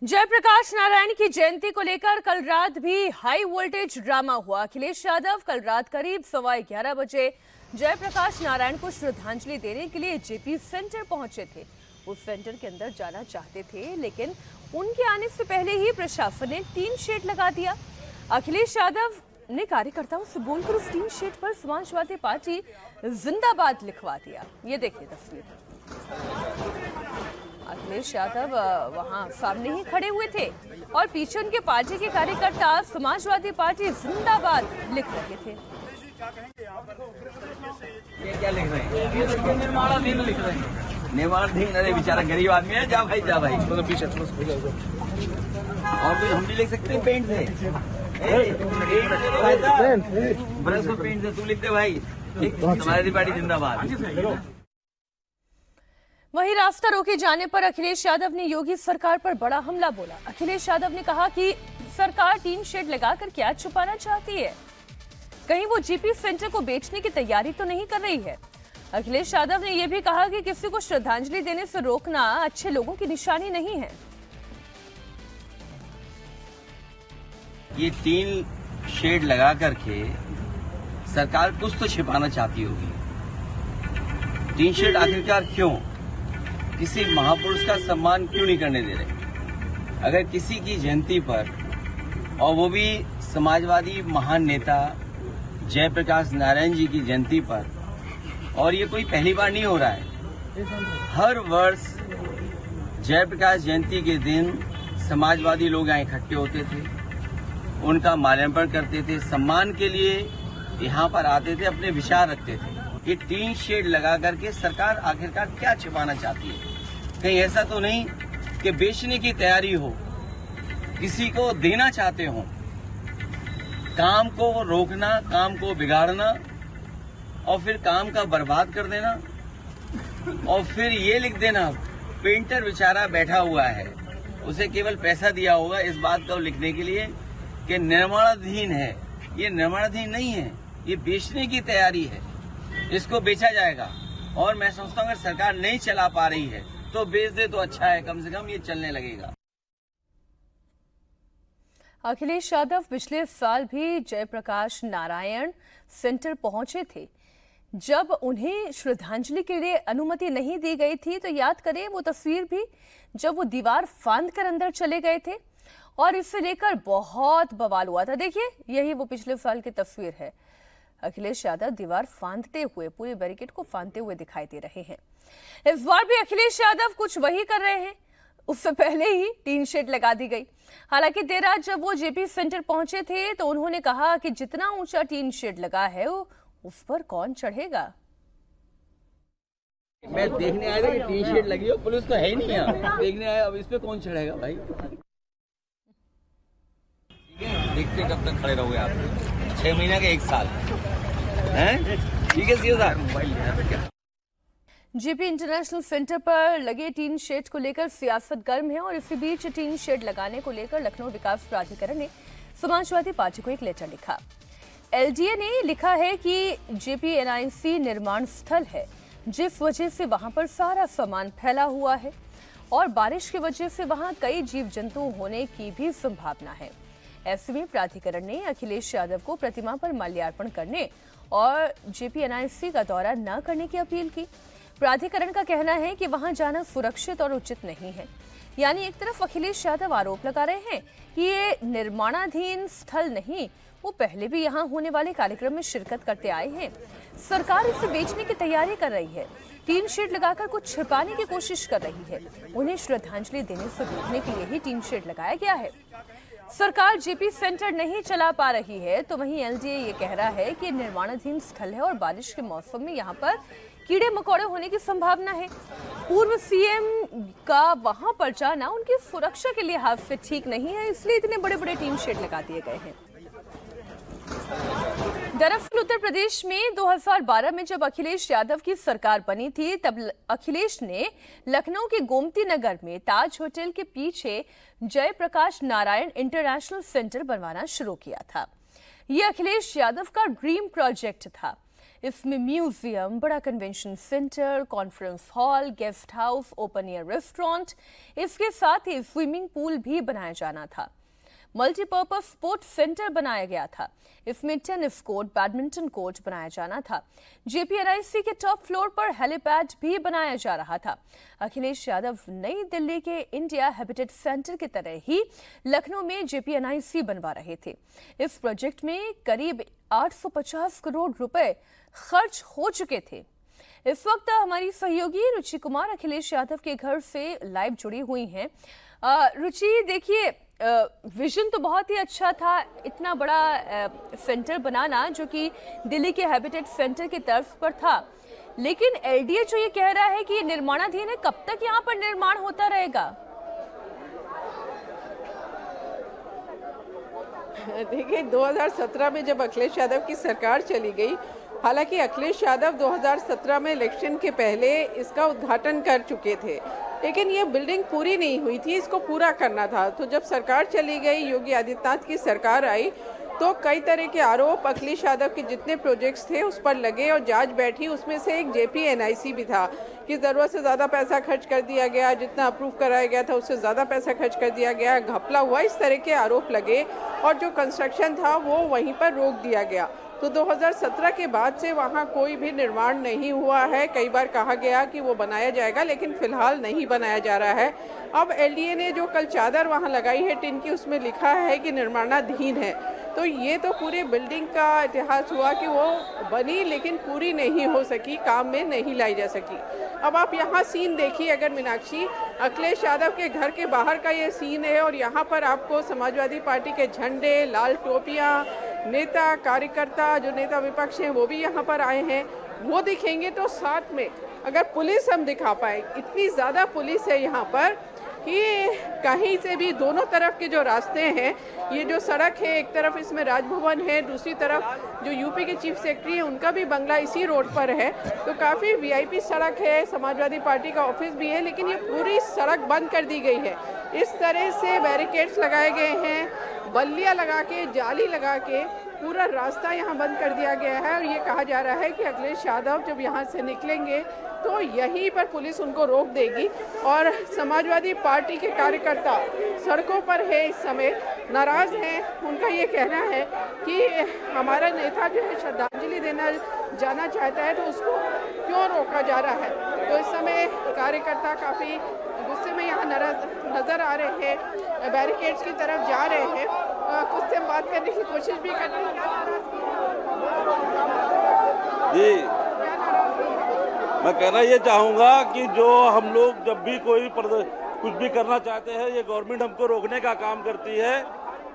जयप्रकाश नारायण की जयंती को लेकर कल रात भी हाई वोल्टेज ड्रामा हुआ। अखिलेश यादव कल रात करीब 11:15 बजे जयप्रकाश नारायण को श्रद्धांजलि देने के लिए जेपी सेंटर पहुंचे थे। उस सेंटर के अंदर जाना चाहते थे, लेकिन उनके आने से पहले ही प्रशासन ने टीन शेड लगा दिया। अखिलेश यादव ने कार्यकर्ताओं से बोलकर उस टीन शेड पर समाजवादी पार्टी जिंदाबाद लिखवा दिया। ये देखिए तस्वीर। अखिलेश यादव वहां सामने ही खड़े हुए थे और पीछे उनके पार्टी के कार्यकर्ता समाजवादी पार्टी जिंदाबाद लिख रहे थे। ये क्या लिख रहे हैं? निर्माणाधीन लिख रहे हैं। निर्माणाधीन, अरे बेचारा गरीब आदमी है। जा भाई जा भाई। पीछे और भी हम भी लिख सकते हैं पेंट से। ब्रश और पेंट से तू लिखते भाई। समाजवादी पार्टी जिंदाबाद। वहीं रास्ता रोके जाने पर अखिलेश यादव ने योगी सरकार पर बड़ा हमला बोला। अखिलेश यादव ने कहा कि सरकार टीन शेड लगाकर क्या छुपाना चाहती है, कहीं वो जीपी सेंटर को बेचने की तैयारी तो नहीं कर रही है। अखिलेश यादव ने यह भी कहा कि किसी को श्रद्धांजलि देने से रोकना अच्छे लोगों की निशानी नहीं है। ये टीन शेड लगा करके सरकार कुछ तो छिपाना चाहती होगी। टीन शेड आखिरकार क्यों? किसी महापुरुष का सम्मान क्यों नहीं करने दे रहे? अगर किसी की जयंती पर, और वो भी समाजवादी महान नेता जयप्रकाश नारायण जी की जयंती पर, और ये कोई पहली बार नहीं हो रहा है। हर वर्ष जयप्रकाश जयंती के दिन समाजवादी लोग यहाँ इकट्ठे होते थे, उनका माल्यार्पण करते थे, सम्मान के लिए यहाँ पर आते थे, अपने विचार रखते थे। ये टीन शेड लगा करके सरकार आखिरकार क्या छिपाना चाहती है? कहीं ऐसा तो नहीं कि बेचने की तैयारी हो, किसी को देना चाहते हो? काम को रोकना, काम को बिगाड़ना और फिर काम का बर्बाद कर देना, और फिर ये लिख देना पेंटर बेचारा बैठा हुआ है, उसे केवल पैसा दिया होगा इस बात को लिखने के लिए कि निर्माणाधीन है। ये निर्माणाधीन नहीं है, ये बेचने की तैयारी है। इसको बेचा जाएगा, और मैं समझता हूँ अगर सरकार नहीं चला पा रही है तो बेच दे तो अच्छा है, कम से कम ये चलने लगेगा। अखिलेश यादव पिछले साल भी जयप्रकाश नारायण सेंटर पहुंचे थे। जब उन्हें श्रद्धांजलि के लिए अनुमति नहीं दी गई थी, तो याद करें वो तस्वीर भी जब वो दीवार फांद कर अंदर चले गए थे, और इससे लेकर बहुत बवाल हुआ था। देखिए, यही वो पिछले साल की तस्वीर है। अखिलेश यादव दीवार फांदते हुए, पूरे बैरिकेड को फांदते हुए दिखाई दे रहे हैं। इस बार भी अखिलेश यादव कुछ वही कर रहे हैं। उससे पहले ही टीन शेड लगा दी गई। हालांकि देर रात जब वो जेपी सेंटर पहुंचे थे तो उन्होंने कहा कि जितना ऊंचा टीन शेड लगा है उस पर कौन चढ़ेगा। मैं देखने आया था कि टीन शेड लगी हो, पुलिस तो है ही नहीं यहाँ। देखने आया, अब इस पे कौन चढ़ेगा भाई? देखते कब तक खड़े रहोगे आप? 6 महीना के 1 साल हैं? ठीक है सीओ साहब। जेपी इंटरनेशनल सेंटर पर लगे टीन शेड को लेकर सियासत गर्म है, और इसी बीच टीन शेड लगाने को लेकर लखनऊ विकास प्राधिकरण ने समाजवादी पार्टी को एक लेटर लिखा। एलडीए ने लिखा है कि जेपीएनआईसी निर्माण स्थल है, जिस वजह से वहां पर सारा सामान फैला हुआ है, और बारिश की वजह से वहां कई जीव जंतु होने की भी संभावना है। ऐसे में प्राधिकरण ने अखिलेश यादव को प्रतिमा पर माल्यार्पण करने और जेपीएनआईसी का दौरा न करने की अपील की। प्राधिकरण का कहना है कि वहां जाना सुरक्षित और उचित नहीं है। यानी एक तरफ अखिलेश यादव आरोप लगा रहे हैं कि ये निर्माणाधीन स्थल नहीं, वो पहले भी यहां होने वाले कार्यक्रम में शिरकत करते आए हैं। सरकार इसे बेचने की तैयारी कर रही है, टीन शेड लगाकर कुछ छिपाने की कोशिश कर रही है। उन्हें श्रद्धांजलि देने से रोकने के लिए ही टीन शेड लगाया गया है। सरकार जेपी सेंटर नहीं चला पा रही है, तो वहीं एलडीए ये कह रहा है कि निर्माणाधीन स्थल है और बारिश के मौसम में यहाँ पर कीड़े मकोड़े होने की संभावना है। पूर्व सीएम का वहां पर जाना उनकी सुरक्षा के लिहाज से ठीक नहीं है, इसलिए इतने बड़े बड़े टीन शेड लगा दिए गए हैं। दरअसल उत्तर प्रदेश में 2012 में जब अखिलेश यादव की सरकार बनी थी, तब अखिलेश ने लखनऊ के गोमती नगर में ताज होटल के पीछे जयप्रकाश नारायण इंटरनेशनल सेंटर बनवाना शुरू किया था। यह अखिलेश यादव का ड्रीम प्रोजेक्ट था। इसमें म्यूजियम, बड़ा convention centre, conference hall, guest house, open air restaurant, इसके साथ ही स्विमिंग पूल भी बनाया जाना था। मल्टीपर्पज स्पोर्ट्स सेंटर बनाया गया था। इसमें टेनिस कोर्ट, बैडमिंटन कोर्ट बनाया जाना था। जेपीएनआईसी के टॉप फ्लोर पर हेलीपैड भी बनाया जा रहा था। अखिलेश यादव नई दिल्ली के इंडिया हैबिटेट सेंटर की तरह ही लखनऊ में जेपीएनआईसी बनवा रहे थे। इस प्रोजेक्ट में करीब 850 करोड़ रुपए खर्च हो चुके थे। इस वक्त हमारी सहयोगी रुचि कुमार अखिलेश यादव के घर से लाइव जुड़ी हुई हैं। रुचि, देखिए, विजन तो बहुत ही अच्छा था, इतना बड़ा सेंटर बनाना जो कि दिल्ली के हैबिटेट सेंटर की तर्ज पर था, लेकिन एलडीए जो ये कह रहा है कि ये निर्माणाधीन है, कब तक यहाँ पर निर्माण होता रहेगा? देखिए, 2017 में जब अखिलेश यादव की सरकार चली गई, हालांकि अखिलेश यादव 2017 में इलेक्शन के पहले इसका उद्घाटन कर चुके थे, लेकिन ये बिल्डिंग पूरी नहीं हुई थी, इसको पूरा करना था। तो जब सरकार चली गई, योगी आदित्यनाथ की सरकार आई, तो कई तरह के आरोप अखिलेश यादव के जितने प्रोजेक्ट्स थे उस पर लगे और जांच बैठी। उसमें से एक जेपीएनआईसी भी था कि ज़रूरत से ज़्यादा पैसा खर्च कर दिया गया, जितना अप्रूव कराया गया था उससे ज़्यादा पैसा खर्च कर दिया गया, घपला हुआ, इस तरह के आरोप लगे और जो कंस्ट्रक्शन था वो वहीं पर रोक दिया गया। तो 2017 के बाद से वहाँ कोई भी निर्माण नहीं हुआ है। कई बार कहा गया कि वो बनाया जाएगा, लेकिन फिलहाल नहीं बनाया जा रहा है। अब एलडीए ने जो कल चादर वहाँ लगाई है टिन की, उसमें लिखा है कि निर्माणाधीन है। तो ये तो पूरे बिल्डिंग का इतिहास हुआ कि वो बनी लेकिन पूरी नहीं हो सकी, काम में नहीं लाई जा सकी। अब आप यहाँ सीन देखिए, अगर मीनाक्षी, अखिलेश यादव के घर के बाहर का ये सीन है और यहाँ पर आपको समाजवादी पार्टी के झंडे, लाल टोपियाँ, नेता कार्यकर्ता, जो नेता विपक्ष हैं वो भी यहाँ पर आए हैं, वो दिखेंगे। तो साथ में अगर पुलिस हम दिखा पाए, इतनी ज़्यादा पुलिस है यहाँ पर कि कहीं से भी दोनों तरफ के जो रास्ते हैं, ये जो सड़क है, एक तरफ इसमें राजभवन है, दूसरी तरफ जो यूपी के चीफ सेक्रेटरी है उनका भी बंगला इसी रोड पर है। तो काफ़ी वीआईपी सड़क है, समाजवादी पार्टी का ऑफिस भी है, लेकिन ये पूरी सड़क बंद कर दी गई है। इस तरह से बैरिकेड्स लगाए गए हैं, बल्लियाँ लगा के, जाली लगा के पूरा रास्ता यहाँ बंद कर दिया गया है। और ये कहा जा रहा है कि अखिलेश यादव जब यहाँ से निकलेंगे तो यहीं पर पुलिस उनको रोक देगी। और समाजवादी पार्टी के कार्यकर्ता सड़कों पर है, इस समय नाराज हैं। उनका ये कहना है कि हमारा नेता जो है श्रद्धांजलि देना जाना चाहता है, तो उसको क्यों रोका जा रहा है। तो इस समय कार्यकर्ता काफ़ी गुस्से में यहाँ नज़र आ रहे हैं, बैरिकेड्स की तरफ जा रहे हैं। कुछ से बात करने की कोशिश भी कर रहे हैं। जी, मैं कहना ये चाहूँगा कि जो हम लोग जब भी कोई कुछ भी करना चाहते हैं, ये गवर्नमेंट हमको रोकने का काम करती है।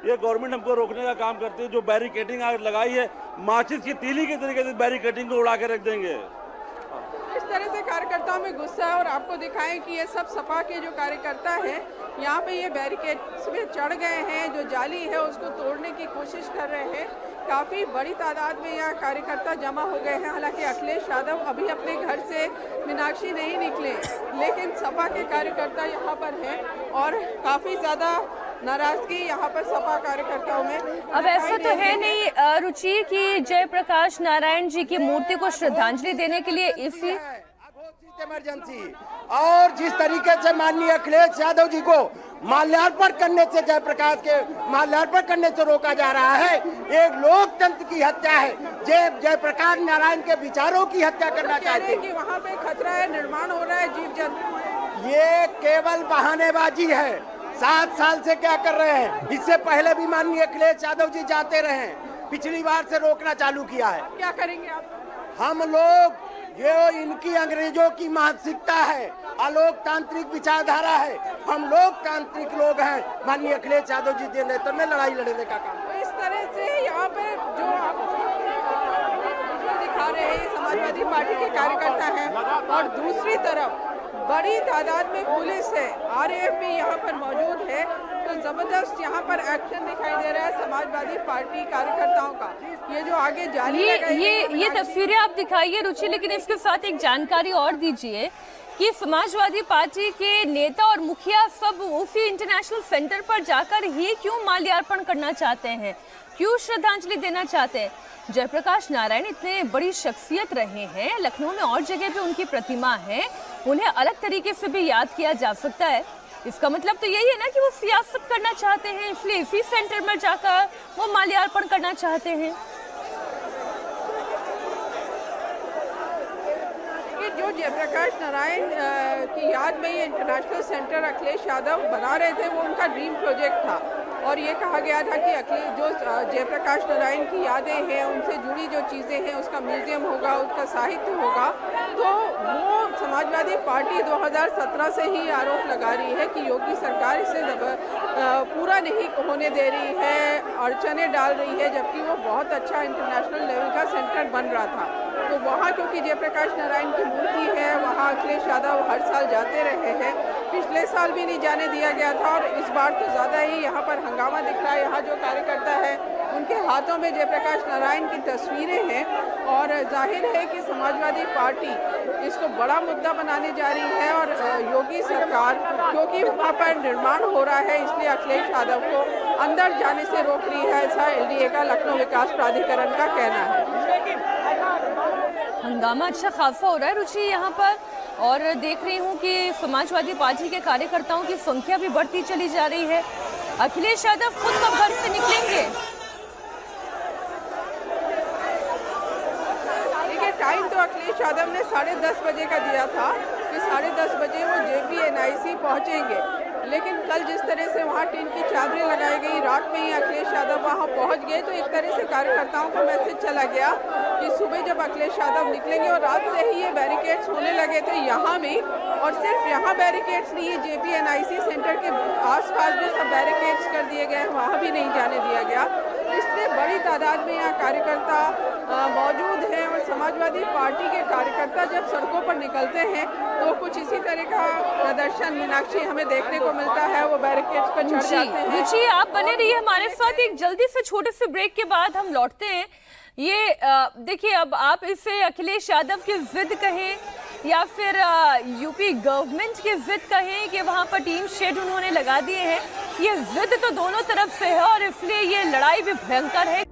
ये गवर्नमेंट हमको रोकने का काम करती है। जो बैरिकेडिंग लगाई है, माचिस की तीली के तरीके से बैरिकेडिंग को उड़ा के रख देंगे। इस तरह से कार्यकर्ताओं में गुस्सा है। और आपको दिखाएं कि ये सब सपा के जो कार्यकर्ता हैं, यहाँ पे ये बैरिकेड्स में चढ़ गए हैं, जो जाली है उसको तोड़ने की कोशिश कर रहे हैं। काफ़ी बड़ी तादाद में यहाँ कार्यकर्ता जमा हो गए हैं। हालांकि अखिलेश यादव अभी अपने घर से मीनाक्षी नहीं निकले, लेकिन सपा के कार्यकर्ता यहाँ पर हैं और काफ़ी ज़्यादा नाराजगी यहाँ पर सपा कार्यकर्ताओं में। अब ऐसा तो है नहीं रुचि कि जयप्रकाश नारायण जी की मूर्ति को श्रद्धांजलि देने के लिए इसी इमरजेंसी और जिस तरीके से माननीय अखिलेश यादव जी को माल्यार्पण करने से, जयप्रकाश के माल्यार्पण करने से रोका जा रहा है, एक लोकतंत्र की हत्या है। जयप्रकाश नारायण के विचारों की हत्या करना चाहते हैं कि वहाँ पे खतरा है, निर्माण हो रहा है, जीव जंतु। ये केवल बहानेबाजी है। 7 साल से क्या कर रहे हैं? इससे पहले भी माननीय अखिलेश यादव जी जाते रहे, पिछली बार से रोकना चालू किया है। क्या करेंगे आप? हम लोग, ये इनकी अंग्रेजों की मानसिकता है, अलोकतांत्रिक विचारधारा है। हम लोकतांत्रिक लोग हैं। माननीय अखिलेश यादव जी के नेतृत्व में लड़ाई लड़ने का काम। तो इस तरह से यहाँ पे जो आपको दिखा रहे हैं, समाजवादी पार्टी के कार्यकर्ता हैं और दूसरी तरफ बड़ी तादाद में पुलिस है, आरएएफ भी यहाँ पर मौजूद है। तो जबरदस्त यहाँ पर एक्शन दिखाई दे रहा है समाजवादी पार्टी कार्यकर्ताओं का। ये जो आगे जाली ये तस्वीरें आप दिखाइए रुचि, लेकिन इसके साथ एक जानकारी और दीजिए कि समाजवादी पार्टी के नेता और मुखिया सब उसी इंटरनेशनल सेंटर पर जाकर ही क्यों माल्यार्पण करना चाहते हैं, क्यों श्रद्धांजलि देना चाहते हैं। जयप्रकाश नारायण इतने बड़ी शख्सियत रहे हैं, लखनऊ में और जगह पे उनकी प्रतिमा है, उन्हें अलग तरीके से भी याद किया जा सकता है। इसका मतलब तो यही है ना कि वो सियासत करना चाहते हैं, इसलिए इसी सेंटर में जाकर वो माल्यार्पण करना चाहते हैं। जो जयप्रकाश नारायण की याद में ये इंटरनेशनल सेंटर अखिलेश यादव बना रहे थे, वो उनका ड्रीम प्रोजेक्ट था और ये कहा गया था कि जो जयप्रकाश नारायण की यादें हैं, उनसे जुड़ी जो चीज़ें हैं, उसका म्यूजियम होगा, उसका साहित्य होगा। तो वो समाजवादी पार्टी 2017 से ही आरोप लगा रही है कि योगी सरकार इसे पूरा नहीं होने दे रही है, अड़चने डाल रही है, जबकि वो बहुत अच्छा इंटरनेशनल लेवल का सेंटर बन रहा था। तो वहाँ क्योंकि जयप्रकाश नारायण की मूर्ति है, वहाँ अखिलेश यादव हर साल जाते रहे हैं, पिछले साल भी नहीं जाने दिया गया था और इस बार तो ज़्यादा ही यहाँ पर हंगामा दिख रहा है। यहाँ जो कार्यकर्ता है उनके हाथों में जयप्रकाश नारायण की तस्वीरें हैं और जाहिर है कि समाजवादी पार्टी इसको बड़ा मुद्दा बनाने जा रही है और योगी सरकार क्योंकि वहाँ पर निर्माण हो रहा है इसलिए अखिलेश यादव को अंदर जाने से रोक रही है, ऐसा एलडीए का लखनऊ विकास प्राधिकरण का कहना है। हंगामा अच्छा खासा हो रहा है रुचि यहाँ पर, और देख रही हूँ कि समाजवादी पार्टी के कार्यकर्ताओं की संख्या भी बढ़ती चली जा रही है। अखिलेश यादव खुद कब घर से निकलेंगे? देखिए, टाइम तो अखिलेश यादव ने 10:30 बजे का दिया था कि 10:30 बजे वो JPNIC पहुँचेंगे, लेकिन कल जिस तरह से वहाँ टीन की चादरें लगाई गई, रात में ही अखिलेश यादव वहाँ पहुँच गए, तो एक तरह से कार्यकर्ताओं को मैसेज चला गया कि सुबह जब अखिलेश यादव निकलेंगे, और रात से ही ये बैरिकेड्स होने लगे थे यहाँ भी, और सिर्फ यहाँ बैरिकेड्स नहीं, JPNIC सेंटर के आसपास भी सब बैरिकेड्स कर दिए गए, वहाँ भी नहीं जाने दिया गया। इसलिए बड़ी तादाद में यहाँ कार्यकर्ता मौजूद हैं और समाजवादी पार्टी के कार्यकर्ता जब सड़कों पर निकलते हैं तो कुछ इसी तरह का प्रदर्शन मीनाक्षी हमें देखने को मिलता है, वो बैरिकेड्स पर चढ़ जाते हैं। रुचि, आप बने रहिए हमारे साथ, एक जल्दी से छोटे से ब्रेक के बाद हम लौटते हैं। ये देखिए, अब आप इसे अखिलेश यादव की जिद कहें या फिर यूपी गवर्नमेंट की जिद कहें कि वहां पर टीन शेड उन्होंने लगा दिए हैं, ये जिद तो दोनों तरफ से है और इसलिए ये लड़ाई भी भयंकर है।